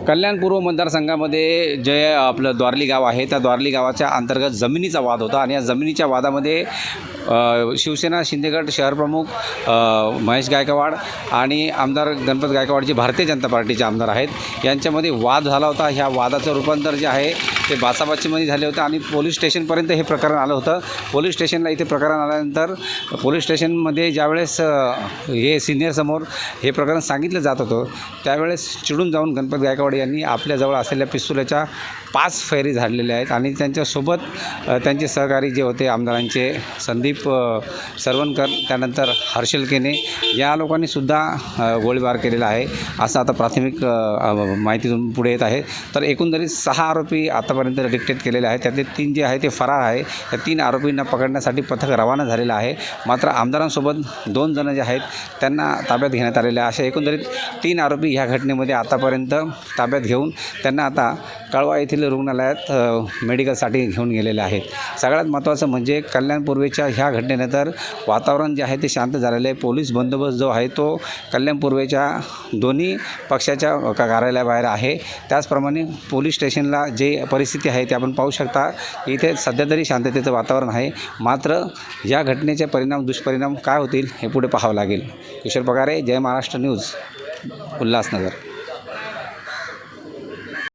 कल्याण पूर्व मतदारसंघामध्ये जे आपलं द्वारली गाव आहे, त्या द्वारली गावाच्या अंतर्गत जमिनीचा वाद होता आणि या जमिनीच्या वादामध्ये शिवसेना शिंदेगड शहरप्रमुख महेश गायकवाड आणि आमदार गणपत गायकवाड जे भारतीय जनता पार्टीचे आमदार आहेत यांच्यामध्ये वाद झाला होता। ह्या वादाचं रूपांतर जे आहे ते बाचाबाचीमध्ये झाले होते आणि पोलीस स्टेशनपर्यंत हे प्रकरण आलं होतं। पोलीस स्टेशनला इथे प्रकरण आल्यानंतर पोलीस स्टेशनमध्ये ज्यावेळेस हे सिनियरसमोर हे प्रकरण सांगितलं जात होतं त्यावेळेस चिडून जाऊन गणपत गायकवाड यांनी आपल्याजवळ असलेल्या पिस्तुलाच्या 5 फैरी झाडलेल्या आहेत आणि त्यांच्यासोबत त्यांचे सहकारी जे होते आमदारांचे संदीप सरवणकर, त्यानंतर हर्षल केने या लोकांनीसुद्धा गोळीबार केलेला आहे असं आता प्राथमिक माहितीतून पुढे येत आहे। तर एकंदरीत 6 आरोपी आतापर्यंत डिटेक्ट केलेले आहेत, त्यातले 3 जे आहे ते फरार आहे। त्या 3 आरोपींना पकडण्यासाठी पथक रवाना झालेलं आहे। मात्र आमदारांसोबत 2 जण जे आहेत त्यांना ताब्यात घेण्यात आलेले आहे। अशा एकंदरीत 3 आरोपी ह्या घटनेमध्ये आतापर्यंत ताब्यात घेऊन त्यांना आता कळवा येथील रुग्णालयात मेडिकलसाठी घेऊन गेलेले आहेत। सगळ्यात महत्त्वाचं म्हणजे कल्याण पूर्वेच्या ह्या घटनेनंतर वातावरण जे आहे ते शांत झालेलं आहे। पोलीस बंदोबस्त जो आहे तो कल्याण पूर्वेच्या दोन्ही पक्षाच्या कार्यालयाबाहेर आहे। त्याचप्रमाणे पोलीस स्टेशनला जे परिस्थिती आहे ते आपण पाहू शकता। इथे सध्या तरी शांततेचं वातावरण आहे, मात्र या घटनेचे दुष्परिणाम काय होतील हे पुढे पाहावं लागेल। किशोर पगारे, जय महाराष्ट्र न्यूज, उल्हासनगर।